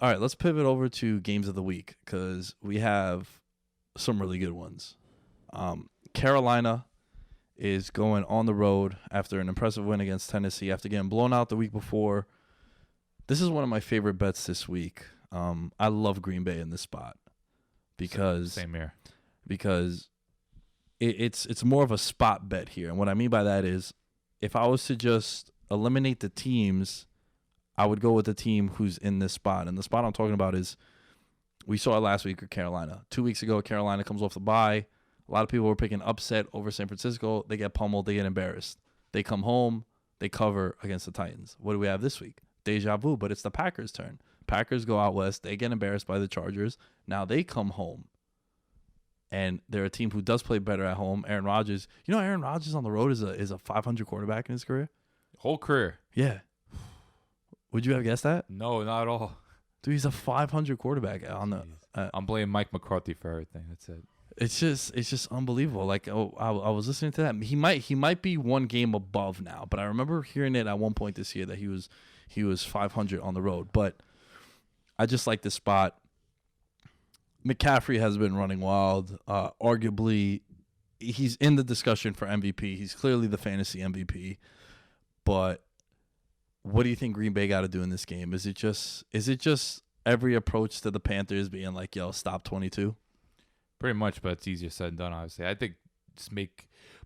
All right, let's pivot over to games of the week because we have some really good ones. Carolina is going on the road after an impressive win against Tennessee after getting blown out the week before. This is one of my favorite bets this week. I love Green Bay in this spot because Same here. because it's more of a spot bet here. And what I mean by that is if I was to just eliminate the teams, I would go with the team who's in this spot. And the spot I'm talking about is we saw it last week with Carolina. 2 weeks ago, Carolina comes off the bye. A lot of people were picking upset over San Francisco. They get pummeled. They get embarrassed. They come home. They cover against the Titans. What do we have this week? Deja vu, but it's the Packers' turn. Packers go out west. They get embarrassed by the Chargers. Now they come home. And they're a team who does play better at home. Aaron Rodgers. You know, Aaron Rodgers on the road is a 500 quarterback in his career? Whole career. Yeah. Would you have guessed that? No, not at all. Dude, he's a 500 quarterback on the. I'm blaming Mike McCarthy for everything. That's it. It's just unbelievable. Like, I was listening to that. He might be one game above now, but I remember hearing it at one point this year that he was 500 on the road. But I just like this spot. McCaffrey has been running wild. Arguably, he's in the discussion for MVP. He's clearly the fantasy MVP. But what do you think Green Bay got to do in this game? Is it just every approach to the Panthers being like, yo, stop 22? Pretty much, but it's easier said than done, obviously. I think just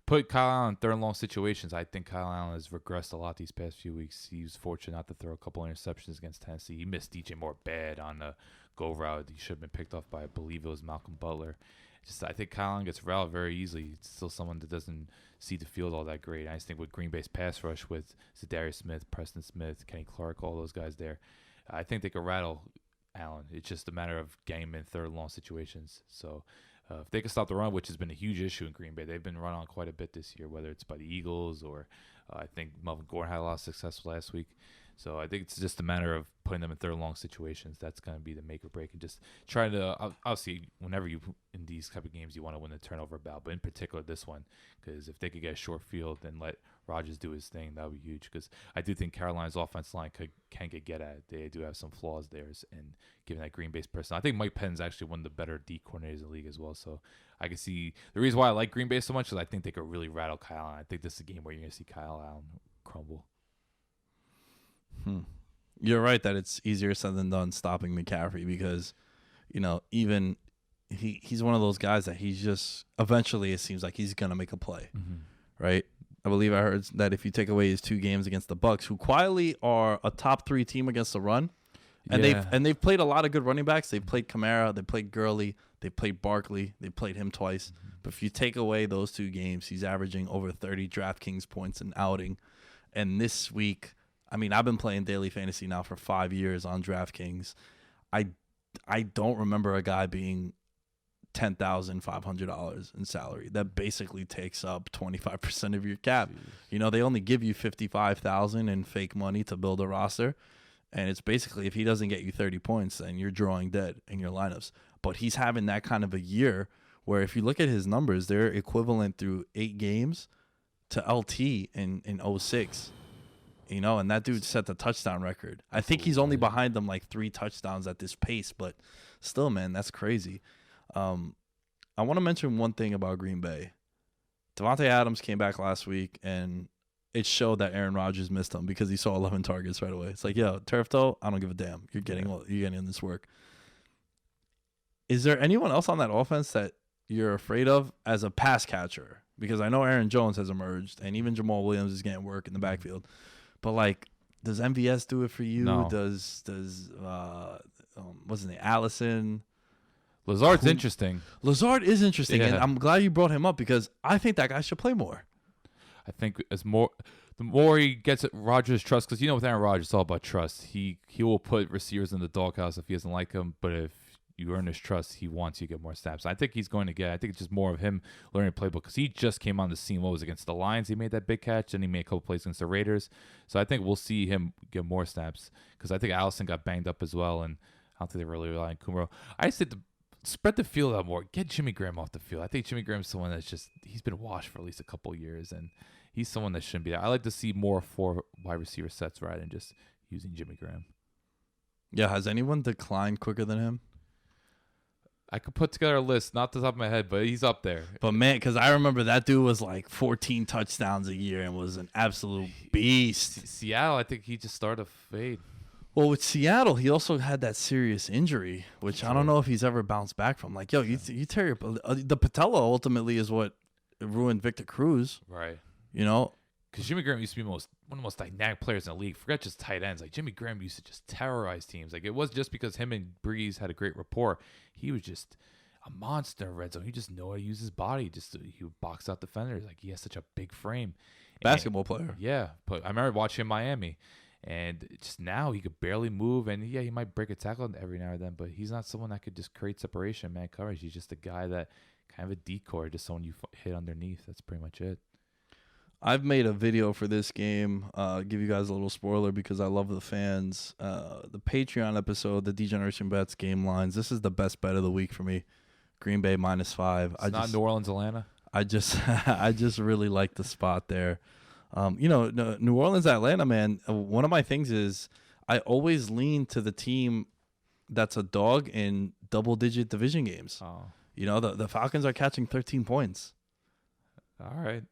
put Kyle Allen in third and long situations. I think Kyle Allen has regressed a lot these past few weeks. He was fortunate not to throw a couple interceptions against Tennessee. He missed DJ Moore bad on the go route. He should have been picked off by, I believe it was Malcolm Butler. I think Kyle Allen gets routed very easily. It's still someone that doesn't see the field all that great. I just think with Green Bay's pass rush with Zadarius Smith, Preston Smith, Kenny Clark, all those guys there, I think they could rattle Allen. It's just a matter of getting him in third and long situations. So if they can stop the run, which has been a huge issue in Green Bay, they've been run on quite a bit this year, whether it's by the Eagles or I think Melvin Gordon had a lot of success last week. So I think it's just a matter of putting them in third and long situations. That's going to be the make or break. And just trying to, obviously, whenever you, in these type of games, you want to win the turnover battle. But in particular, this one, because if they could get a short field and let Rodgers do his thing, that would be huge. Because I do think Carolina's offense line can get at it. They do have some flaws there. And given that Green Bay's person, I think Mike Penn's actually one of the better D coordinators in the league as well. So I can see the reason why I like Green Bay so much is I think they could really rattle Kyle Allen. I think this is a game where you're going to see Kyle Allen crumble. You're right that it's easier said than done stopping McCaffrey because, you know, even he's one of those guys that he's just eventually it seems like he's gonna make a play, right? I believe I heard that if you take away his 2 games against the Bucs, who quietly are a top 3 team against the run, and they've played a lot of good running backs. They've played Kamara, they played Gurley, they played Barkley, they played him twice. But if you take away those 2 games, he's averaging over 30 DraftKings points an outing, and this week. I mean, I've been playing daily fantasy now for 5 years on DraftKings. I don't remember a guy being $10,500 in salary. That basically takes up 25% of your cap. Jeez. You know, they only give you $55,000 in fake money to build a roster, and it's basically if he doesn't get you 30 points, then you're drawing dead in your lineups. But he's having that kind of a year where if you look at his numbers, they're equivalent through 8 games to LT in 06. You know, and that dude set the touchdown record. I think he's only behind them like 3 touchdowns at this pace, but still, man, that's crazy. I want to mention one thing about Green Bay. Devontae Adams came back last week, and it showed that Aaron Rodgers missed him because he saw 11 targets right away. It's like, yo, turf toe, I don't give a damn. You're getting this work. Is there anyone else on that offense that you're afraid of as a pass catcher? Because I know Aaron Jones has emerged, and even Jamal Williams is getting work in the backfield. But, like, does MVS do it for you? No. Does what's his name, Allison? Lazard's interesting. Lazard is interesting, Yeah. and I'm glad you brought him up because I think that guy should play more. I think the more he gets Rodgers' trust, because you know with Aaron Rodgers, it's all about trust. He will put receivers in the doghouse if he doesn't like them, but if you earn his trust, he wants you to get more snaps. I think he's going to get. I think it's just more of him learning playbook because he just came on the scene. What was it, against the Lions? He made that big catch, and he made a couple plays against the Raiders. So I think we'll see him get more snaps because I think Allison got banged up as well, and I don't think they really rely on Kumaro. I just think spread the field out more. Get Jimmy Graham off the field. I think Jimmy Graham's someone that's just he's been washed for at least a couple of years, and he's someone that shouldn't be there. I like to see more 4 wide receiver sets rather than just using Jimmy Graham. Yeah, has anyone declined quicker than him? I could put together a list, not the top of my head, but he's up there. But man, because I remember that dude was like 14 touchdowns a year and was an absolute beast. Seattle, I think he just started to fade. Well, with Seattle, he also had that serious injury, which I don't know if he's ever bounced back from. Like, yo, you tear your the patella ultimately is what ruined Victor Cruz. Right. You know, Because Jimmy Graham used to be one of the most dynamic players in the league. Forget just tight ends. Like Jimmy Graham used to just terrorize teams. Like it was just because him and Breeze had a great rapport. He was just a monster in red zone. He just knew how to use his body. He would box out defenders. Like he has such a big frame. basketball player. Yeah, but I remember watching him in Miami, and just now he could barely move. And yeah, he might break a tackle every now and then, but he's not someone that could just create separation, man coverage. He's just a guy that kind of a decoy, just someone you hit underneath. That's pretty much it. I've made a video for this game. Give you guys a little spoiler because I love the fans. The Patreon episode, the Degeneration Bets game lines. This is the best bet of the week for me. Green Bay -5. It's not New Orleans, Atlanta. I just really like the spot there. New Orleans, Atlanta, man. One of my things is I always lean to the team that's a dog in double-digit division games. Oh, You know, the Falcons are catching 13 points. all right.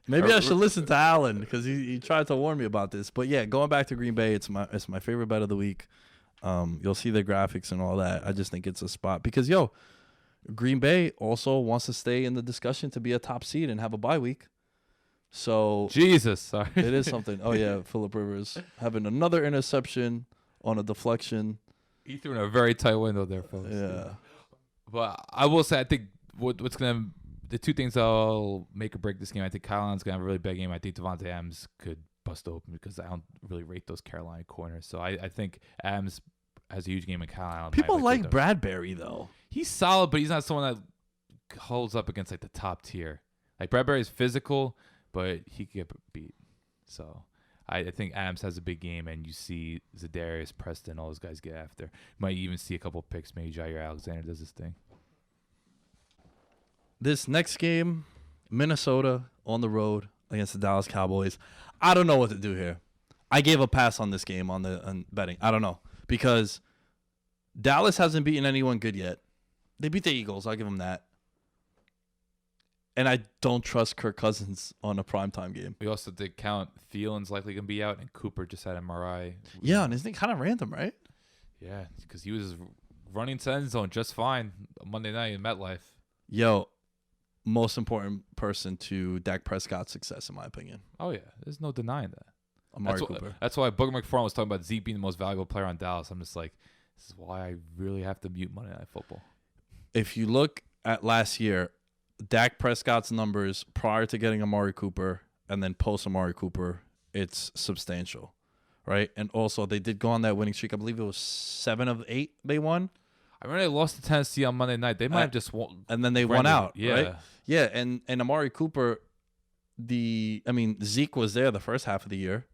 Maybe I should listen to Allen because he tried to warn me about this. But yeah, going back to Green Bay, it's my favorite bet of the week. You'll see the graphics and all that. I just think it's a spot because Green Bay also wants to stay in the discussion to be a top seed and have a bye week. So Jesus, sorry. it is something. Oh yeah, Phillip Rivers having another interception on a deflection. He threw in a very tight window there, folks. Yeah. But I will say, I think the two things that'll make or break this game, I think Kyle Allen's going to have a really big game. I think Devontae Adams could bust open because I don't really rate those Carolina corners. So I think Adams has a huge game in Kyle Allen. People like Bradbury, though. He's solid, but he's not someone that holds up against like the top tier. Like Bradbury is physical, but he could get beat. So I think Adams has a big game, and you see Zadarius, Preston, all those guys get after. You might even see a couple of picks. Maybe Jair Alexander does this thing. This next game, Minnesota on the road against the Dallas Cowboys. I don't know what to do here. I gave a pass on this game on betting. I don't know because Dallas hasn't beaten anyone good yet. They beat the Eagles. I'll give them that. And I don't trust Kirk Cousins on a primetime game. We also did count Thielen's likely going to be out, and Cooper just had MRI. Yeah, and isn't it kind of random, right? Yeah, because he was running to end zone just fine Monday night in MetLife. Yo, most important person to Dak Prescott's success, in my opinion. Oh, yeah. There's no denying that. Amari Cooper. That's why Booger McFarland was talking about Zeke being the most valuable player on Dallas. I'm just like, this is why I really have to mute Monday Night Football. If you look at last year, Dak Prescott's numbers prior to getting Amari Cooper and then post Amari Cooper, it's substantial, right? And also, they did go on that winning streak. I believe it was 7 of 8 they won. I remember they lost to Tennessee on Monday night. They might have just won. And then they won out, yeah. right? Yeah, and Amari Cooper, Zeke was there the first half of the year,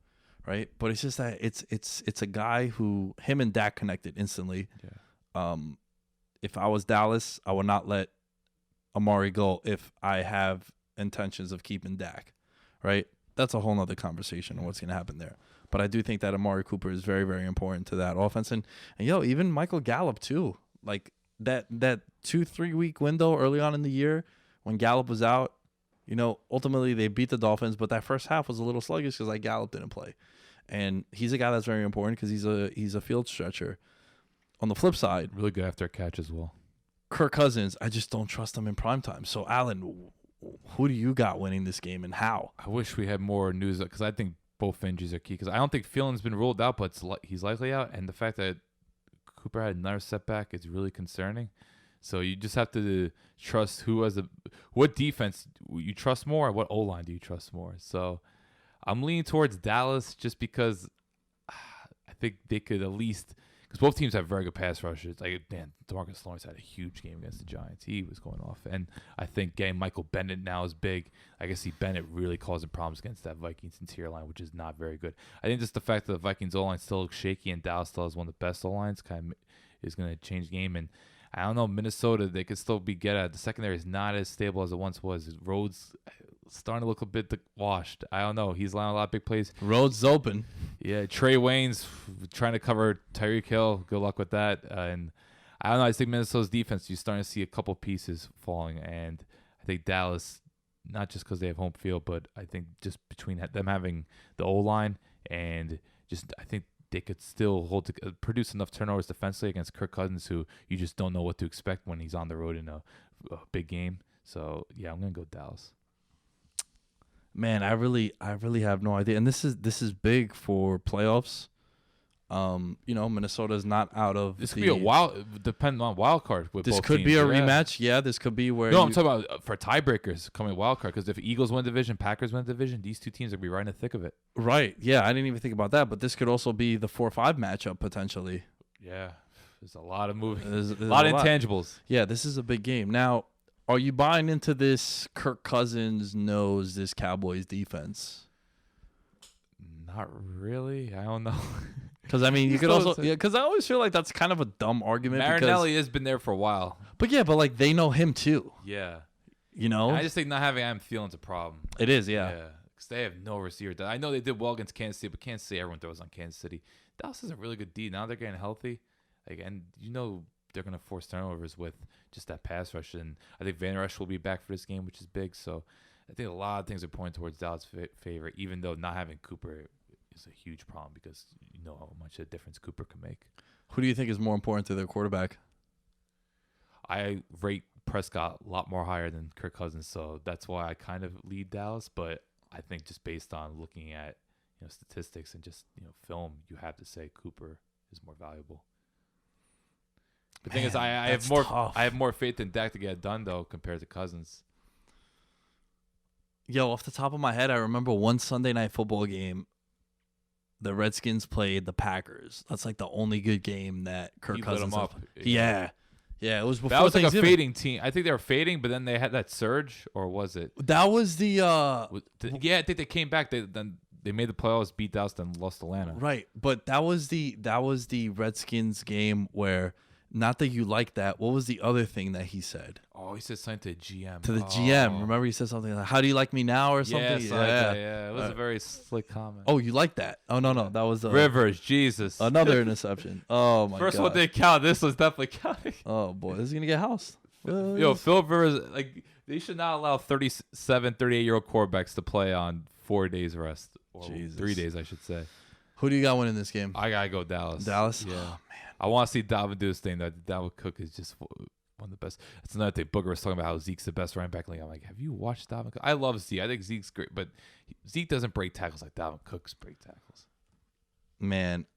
right? But it's just that it's a guy who him and Dak connected instantly. Yeah. If I was Dallas, I would not let Amari go if I have intentions of keeping Dak, right? That's a whole nother conversation on what's going to happen there. But I do think that Amari Cooper is very, very important to that offense. And even Michael Gallup too. Like that 2-3 week window early on in the year when Gallup was out, ultimately they beat the Dolphins, but that first half was a little sluggish because Gallup didn't play. And he's a guy that's very important because he's a field stretcher. On the flip side, Really good after a catch as well. Kirk Cousins, I just don't trust him in primetime. So, Alan, who do you got winning this game and how? I wish we had more news because I think both injuries are key. Because I don't think Thielen's been ruled out, but he's likely out. And the fact that Cooper had another setback is really concerning. So you just have to trust what defense you trust more, what O-line do you trust more. So I'm leaning towards Dallas just because I think they could at least – because both teams have very good pass rushers. Like, man, DeMarcus Lawrence had a huge game against the Giants. He was going off. And I think getting Michael Bennett now is big. I can see Bennett really causing problems against that Vikings interior line, which is not very good. I think just the fact that the Vikings O-line still looks shaky and Dallas still has one of the best O-lines kind of is going to change the game. And I don't know. Minnesota, they could still be get at. The secondary is not as stable as it once was. Rhodes starting to look a bit washed. I don't know. He's allowing a lot of big plays. Rhodes open. Yeah, Trey Wayne's trying to cover Tyreek Hill. Good luck with that. And I don't know. I think Minnesota's defense, you're starting to see a couple pieces falling. And I think Dallas, not just because they have home field, but I think just between them having the O-line and just I think they could still produce enough turnovers defensively against Kirk Cousins, who you just don't know what to expect when he's on the road in a big game. So, yeah, I'm going to go Dallas. Man, I really have no idea. And this is big for playoffs. Minnesota's not out of this could be a wild, depending on wild card. With this both could teams. be a rematch. Yeah, this could be where. No, I'm talking about for tiebreakers coming wild card. Because if Eagles win division, Packers win division, these two teams will be right in the thick of it. Right. Yeah, I didn't even think about that. But this could also be the 4-5 matchup potentially. Yeah, there's a lot of moving, there's a lot of intangibles. Yeah, this is a big game. Now, are you buying into this? Kirk Cousins knows this Cowboys defense. Not really. I don't know. Because, I mean, you could also... Yeah, because I always feel like that's kind of a dumb argument. Marinelli has been there for a while. But, yeah, but, like, they know him, too. Yeah. You know? I just think not having Adam Thielen's a problem. It is, yeah. Yeah. Because they have no receiver. I know they did well against Kansas City, but Kansas City, everyone throws on Kansas City. Dallas is a really good D. Now they're getting healthy. And they're going to force turnovers with just that pass rush. And I think Van Rush will be back for this game, which is big. So I think a lot of things are pointing towards Dallas' favor, even though not having Cooper is a huge problem because you know how much a difference Cooper can make. Who do you think is more important to their quarterback? I rate Prescott a lot more higher than Kirk Cousins, so that's why I kind of lead Dallas. But I think just based on looking at statistics and just film, you have to say Cooper is more valuable. The thing is, I have more faith in Dak to get it done though compared to Cousins. Yo, off the top of my head, I remember one Sunday night football game. The Redskins played the Packers. That's like the only good game that Kirk Cousins lit 'em up. Yeah, it was before that was like a Thanksgiving. fading team. I think they were fading, but then they had that surge, or was it? That was the yeah, I think they came back. They made the playoffs, beat Dallas, then lost Atlanta. Right, but that was the Redskins game where. Not that you like that. What was the other thing that he said? Oh, he said something to the GM. To the GM. Remember he said something like, "How do you like me now?" or something? Yeah. It was a very slick comment. Oh, you like that? Oh, no. That was Rivers, Jesus. Another interception. Oh, my God. First one didn't count. This was definitely counting. Oh, boy. This is going to get housed. Yo, Phil Rivers, they should not allow 37, 38-year-old quarterbacks to play on 4 days rest. Or Jesus. 3 days, I should say. Who do you got winning this game? I got to go Dallas. Dallas? Yeah. Oh, man. I want to see Dalvin do his thing. That Dalvin Cook is just one of the best. That's another thing. Booger was talking about how Zeke's the best running back in the league. I'm like, have you watched Dalvin Cook? I love Zeke. I think Zeke's great, but Zeke doesn't break tackles like Dalvin Cook's break tackles. Man,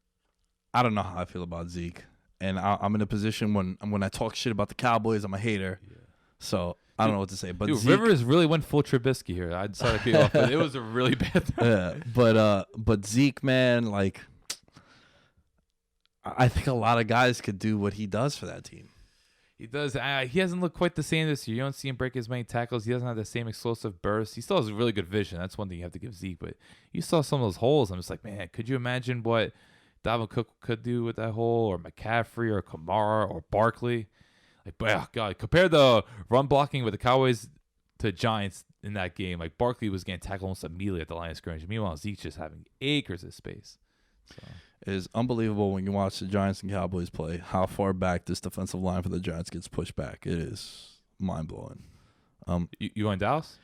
I don't know how I feel about Zeke. And I'm in a position when I talk shit about the Cowboys, I'm a hater. Yeah. So I don't know what to say. But dude, Zeke, Rivers really went full Trubisky here. I decided to kick off, but it was a really bad throw. Yeah, but Zeke, man, like, I think a lot of guys could do what he does for that team. He does. He hasn't looked quite the same this year. You don't see him break as many tackles. He doesn't have the same explosive burst. He still has really good vision. That's one thing you have to give Zeke. But you saw some of those holes. I'm just like, man, could you imagine what Dalvin Cook could do with that hole, or McCaffrey, or Kamara, or Barkley? Like, oh God, compare the run blocking with the Cowboys to Giants in that game. Like, Barkley was getting tackled almost immediately at the line of scrimmage. Meanwhile, Zeke's just having acres of space. So. It is unbelievable when you watch the Giants and Cowboys play how far back this defensive line for the Giants gets pushed back. It is mind-blowing. You on Dallas?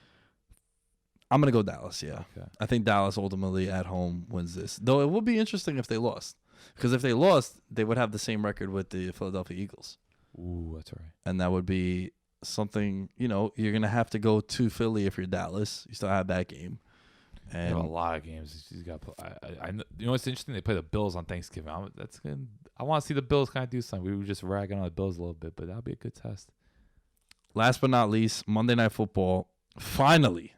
I'm going to go Dallas, yeah. Okay. I think Dallas ultimately at home wins this. Though it would be interesting if they lost. Because if they lost, they would have the same record with the Philadelphia Eagles. Ooh, that's right. And that would be something, you're going to have to go to Philly if you're Dallas. You still have that game. And a lot of games. He's got. I you know what's interesting? They play the Bills on Thanksgiving. That's good. I want to see the Bills kind of do something. We were just ragging on the Bills a little bit, but that'll be a good test. Last but not least, Monday Night Football. Finally,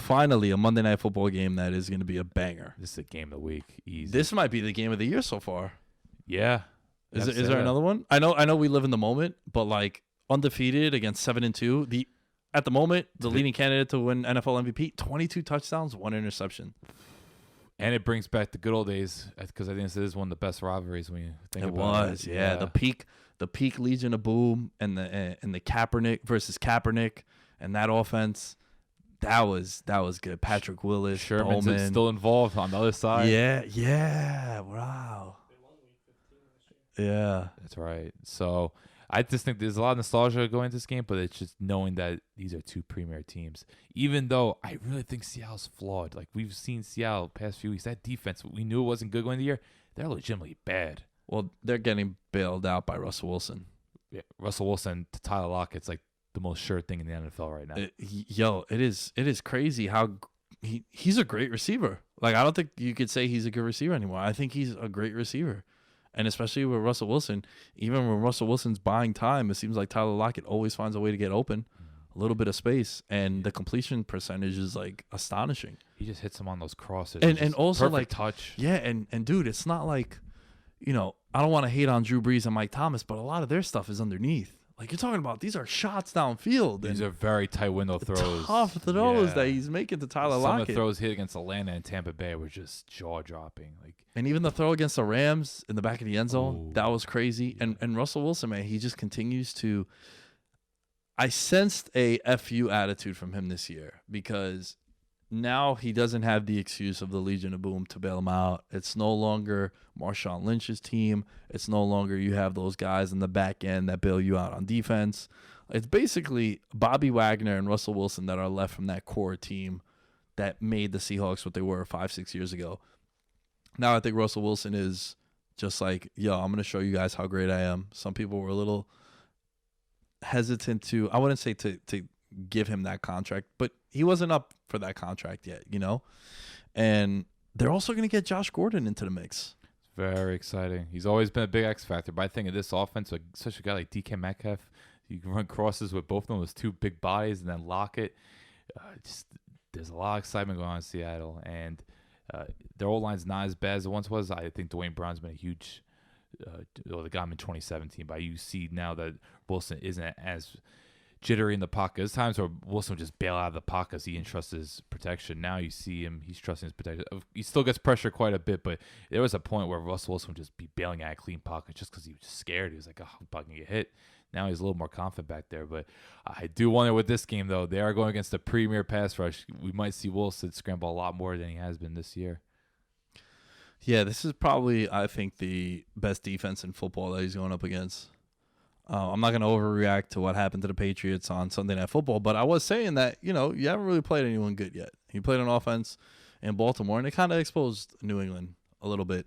a Monday Night Football game that is going to be a banger. This is a game of the week. Easy. This might be the game of the year so far. Yeah. Is there another one? I know we live in the moment, but like undefeated against 7-2. At the moment, the leading candidate to win NFL MVP, 22 touchdowns, 1 interception. And it brings back the good old days because I think this is one of the best rivalries when you think It about was, it. yeah. The peak Legion of Boom and the Kaepernick versus Kaepernick and that offense. That was good. Patrick Willis, Sherman's Bowman. still involved on the other side. Yeah. Wow. Yeah. That's right. So I just think there's a lot of nostalgia going into this game, but it's just knowing that these are two premier teams. Even though I really think Seattle's flawed. Like we've seen Seattle past few weeks. That defense, we knew it wasn't good going into the year. They're legitimately bad. Well, they're getting bailed out by Russell Wilson. Yeah, Russell Wilson to Tyler Lockett's like the most sure thing in the NFL right now. It is crazy how he's a great receiver. Like I don't think you could say he's a good receiver anymore. I think he's a great receiver. And especially with Russell Wilson, even when Russell Wilson's buying time, it seems like Tyler Lockett always finds a way to get open, a little bit of space, and the completion percentage is like astonishing. He just hits him on those crosses. And also perfect like touch. Yeah, and dude, it's not like, I don't want to hate on Drew Brees and Mike Thomas, but a lot of their stuff is underneath. Like you're talking about, these are shots downfield. These are very tight window throws. Tough throws that he's making to Tyler Lockett. Some of the throws hit against Atlanta and Tampa Bay were just jaw dropping. And even the throw against the Rams in the back of the end zone, that was crazy. And Russell Wilson, man, he just continues to. I sensed a FU attitude from him this year because now he doesn't have the excuse of the Legion of Boom to bail him out. It's no longer Marshawn Lynch's team. It's no longer you have those guys in the back end that bail you out on defense. It's basically Bobby Wagner and Russell Wilson that are left from that core team that made the Seahawks what they were 5-6 years ago. Now I think Russell Wilson is just like, yo, I'm going to show you guys how great I am. Some people were a little hesitant to, I wouldn't say to give him that contract, but he wasn't up for that contract yet, And they're also going to get Josh Gordon into the mix. Very exciting. He's always been a big X factor, but I think in this offense, like such a guy like DK Metcalf, you can run crosses with both of them, those two big bodies, and then Lockett. There's a lot of excitement going on in Seattle, and their old line's not as bad as it once was. I think Dwayne Brown's been a huge. They got him in 2017, but you see now that Wilson isn't as jittery in the pocket. There's times where Wilson would just bail out of the pocket because he entrusts his protection. Now you see him, he's trusting his protection. He still gets pressure quite a bit, but there was a point where Russell Wilson would just be bailing out of clean pockets just because he was just scared. He was like, oh, I'm about to get hit. Now he's a little more confident back there. But I do wonder with this game, though, they are going against the premier pass rush. We might see Wilson scramble a lot more than he has been this year. Yeah, this is probably, I think, the best defense in football that he's going up against. I'm not going to overreact to what happened to the Patriots on Sunday Night Football, but I was saying that, you haven't really played anyone good yet. You played an offense in Baltimore, and it kind of exposed New England a little bit.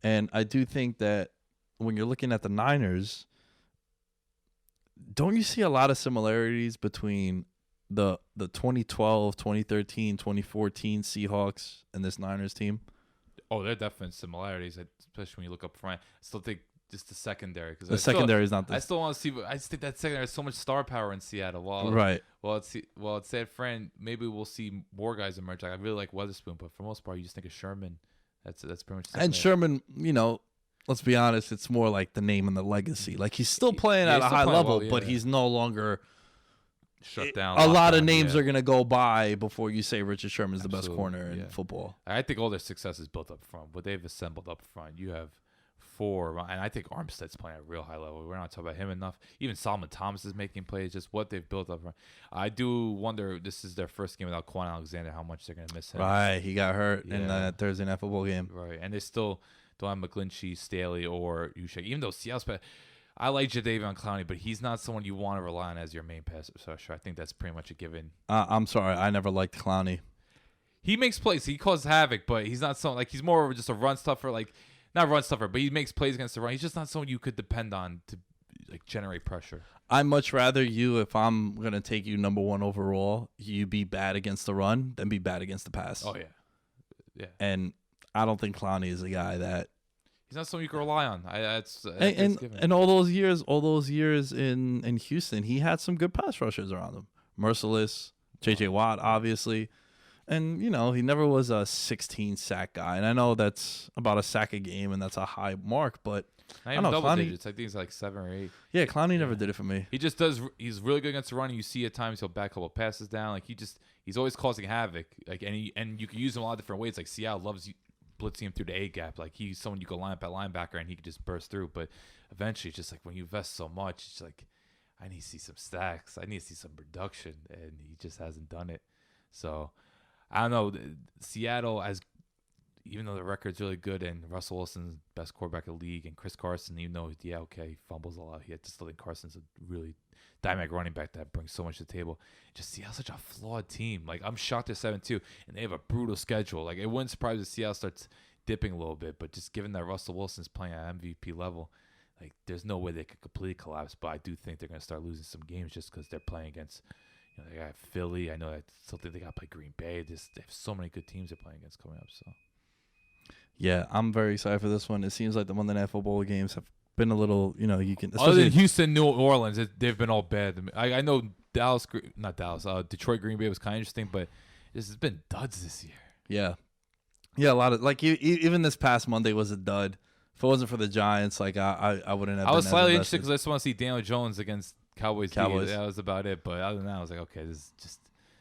And I do think that when you're looking at the Niners, don't you see a lot of similarities between the 2012, 2013, 2014 Seahawks and this Niners team? Oh, there are definite similarities, especially when you look up front. I still think just the secondary. The secondary is not the... I still want to see... I just think that secondary has so much star power in Seattle. Right. Well, it's San Fran. Maybe we'll see more guys emerge. Like, I really like Weatherspoon, but for the most part, you just think of Sherman. That's pretty much... And Sherman, let's be honest, it's more like the name and the legacy. Like, he's still playing at a high level, but he's no longer... shut down. A lot of names are going to go by before you say Richard Sherman's the best corner in football. I think all their success is built up front. What they've assembled up front, you have four, and I think Armstead's playing at a real high level. We're not talking about him enough. Even Solomon Thomas is making plays. Just what they've built up front. I do wonder, this is their first game without Quan Alexander, how much they're going to miss him. Right, he got hurt in that Thursday Night Football game. Right, and they still don't have McGlinchey, Staley, or Ushak. Even though Seattle's I like Jadeveon Clowney, but he's not someone you want to rely on as your main pass rusher. I think that's pretty much a given. I'm sorry, I never liked Clowney. He makes plays. He causes havoc, but he's not someone he's more of just a run stuffer. Not run stuffer, but he makes plays against the run. He's just not someone you could depend on to generate pressure. I'd much rather if I'm gonna take you number one overall, you be bad against the run than be bad against the pass. Oh yeah. And I don't think Clowney is a guy that. He's not someone you can rely on. And all those years in Houston, he had some good pass rushers around him. Merciless, J.J. Watt, obviously. And, he never was a 16 sack guy. And I know that's about a sack a game, and that's a high mark, but not even double digits. I think it's like 7 or 8. Yeah, Clowney never did it for me. He just does. He's really good against the run. You see at times he'll back a couple passes down. He's always causing havoc. And you can use him a lot of different ways. Like Seattle loves blitzing him through the A gap. Like he's someone you can line up at linebacker and he could just burst through. But eventually, it's just like when you invest so much, it's like I need to see some stacks. I need to see some production, and he just hasn't done it. So I don't know. Seattle, as even though the record's really good and Russell Wilson's best quarterback in the league, and Chris Carson, even though he fumbles a lot, I just think Carson's a really dynamic running back that brings so much to the table. Just Seattle's such a flawed team. Like I'm shocked they're 7-2, and they have a brutal schedule. Like it wouldn't surprise me if Seattle starts dipping a little bit, but just given that Russell Wilson's playing at MVP level, like there's no way they could completely collapse. But I do think they're going to start losing some games just because they're playing against. They got Philly. I know I still think they got to play Green Bay. They have so many good teams they're playing against coming up. So. Yeah, I'm very excited for this one. It seems like the Monday Night Football games have been a little, you can. Other than Houston, New Orleans, they've been all bad. I know Detroit, Green Bay was kind of interesting, but it's been duds this year. Yeah, a lot of even this past Monday was a dud. If it wasn't for the Giants, I wouldn't have. I was been slightly interested because I just want to see Daniel Jones against Cowboys. That was about it. But other than that, I was like, okay, this is just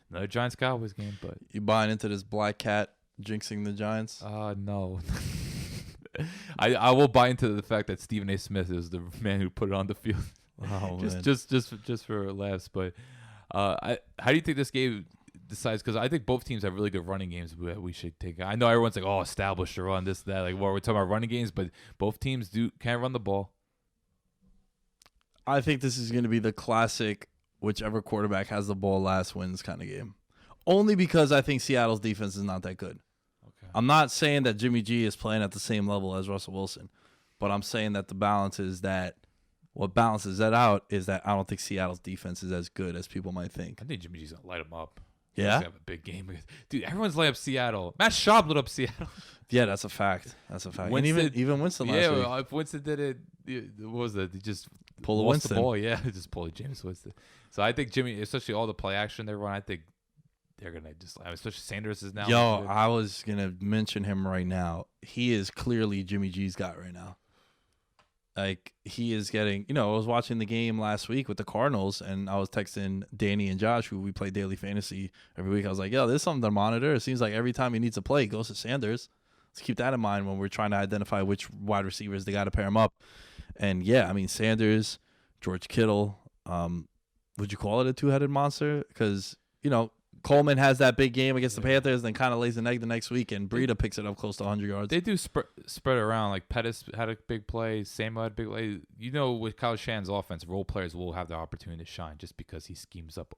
another Giants Cowboys game. But you buying into this black cat jinxing the Giants? No. I will buy into the fact that Stephen A. Smith is the man who put it on the field. Oh, just for laughs. But how do you think this game decides? Because I think both teams have really good running games that we should take. I know everyone's like, oh, establish the run, this, that. Like, well, we're talking about running games, but both teams can run the ball. I think this is going to be the classic whichever quarterback has the ball last wins kind of game. Only because I think Seattle's defense is not that good. Okay. I'm not saying that Jimmy G is playing at the same level as Russell Wilson, but I'm saying that the balance is that what balances that out is that I don't think Seattle's defense is as good as people might think. I think Jimmy G's going to light him up. Yeah? He's going to have a big game. Dude, everyone's lighting up Seattle. Matt Schaub lit up Seattle. Yeah, that's a fact. Winston, and even Winston last week. Yeah, if Winston did it, what was that? He just pull a Winston. The ball. Yeah, just pull a James Winston. So I think Jimmy, especially all the play action they run, I think they're going to just, especially Sanders is now. Yo, I was going to mention him right now. He is clearly Jimmy G's guy right now. Like, he is getting, I was watching the game last week with the Cardinals, and I was texting Danny and Josh, who we play daily fantasy every week. I was like, yo, there's something to monitor. It seems like every time he needs a play, he goes to Sanders. Let's keep that in mind when we're trying to identify which wide receivers they got to pair him up. And, yeah, I mean, Sanders, George Kittle, would you call it a two-headed monster? Because, Coleman has that big game against the Panthers, then kind of lays an egg the next week, and Breida picks it up close to 100 yards. They do spread around. Like Pettis had a big play, Samuel had a big play. With Kyle Shanahan's offense, role players will have the opportunity to shine just because he schemes up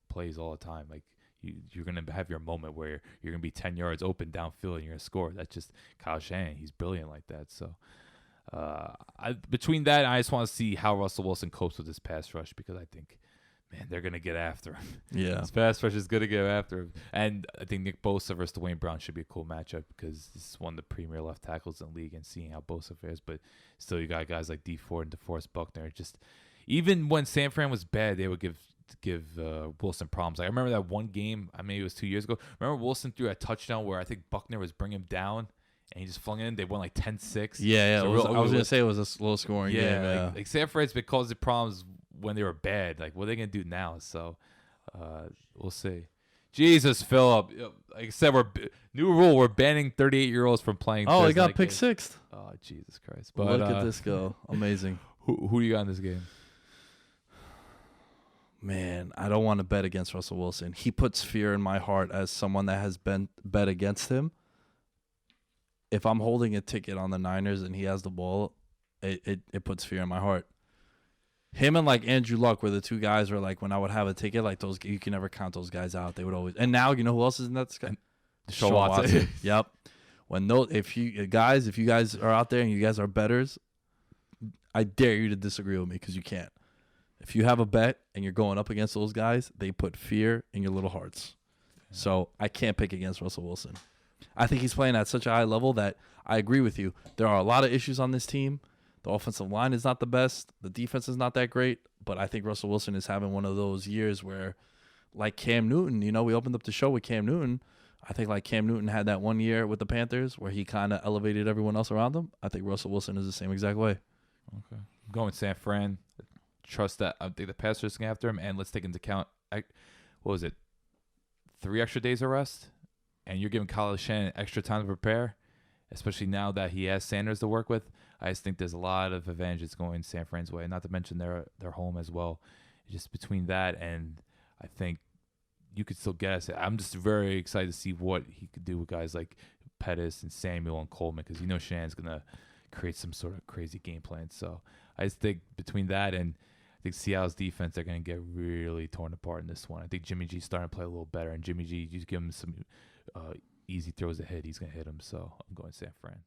plays all the time. Like you're going to have your moment where you're going to be 10 yards open downfield and you're going to score. That's just Kyle Shanahan. He's brilliant like that. So between that, I just want to see how Russell Wilson copes with this pass rush because I think – man, they're going to get after him. Yeah. This pass rush is going to get after him. And I think Nick Bosa versus Dwayne Brown should be a cool matchup because this is one of the premier left tackles in the league and seeing how Bosa fares. But still, you got guys like D Ford and DeForest Buckner. Just even when San Fran was bad, they would give Wilson problems. Like, I remember that one game, maybe it was 2 years ago. Remember Wilson threw a touchdown where I think Buckner was bringing him down and he just flung it in. They won like 10-6. Yeah. So I was going to say it was a slow scoring game. Yeah. Like San Fran's been causing problems when they were bad. Like, what are they going to do now? So, we'll see. Jesus, Phillip. Like I said, new rule. We're banning 38-year-olds from playing. Oh, they got picked sixth. Oh, Jesus Christ. But look at this go. Amazing. Who do you got in this game? Man, I don't want to bet against Russell Wilson. He puts fear in my heart as someone that has bet against him. If I'm holding a ticket on the Niners and he has the ball, it puts fear in my heart. Him and like Andrew Luck were the two guys where like when I would have a ticket, like those, you can never count those guys out. They would always. And now you know who else is in that guy? Deshaun Watson. Yep. If you guys are out there and you guys are bettors, I dare you to disagree with me because you can't. If you have a bet and you're going up against those guys, they put fear in your little hearts. So I can't pick against Russell Wilson. I think he's playing at such a high level that I agree with you. There are a lot of issues on this team. The offensive line is not the best. The defense is not that great. But I think Russell Wilson is having one of those years where, like Cam Newton, we opened up the show with Cam Newton. I think like Cam Newton had that 1 year with the Panthers where he kind of elevated everyone else around him. I think Russell Wilson is the same exact way. Okay. I'm going San Fran. Trust that. I think the pass rush is going after him. And let's take into account, 3 extra days of rest? And you're giving Kyle Shanahan extra time to prepare. especially now that he has Sanders to work with. I just think there's a lot of advantages going San Fran's way, not to mention their home as well. Just between that, and I think you could still get us. I'm just very excited to see what he could do with guys like Pettis and Samuel and Coleman, because Shanahan's going to create some sort of crazy game plan. So I just think between that and I think Seattle's defense, they're going to get really torn apart in this one. I think Jimmy G's starting to play a little better, and Jimmy G, you just give him some easy throws to hit, he's going to hit him. So I'm going San Fran.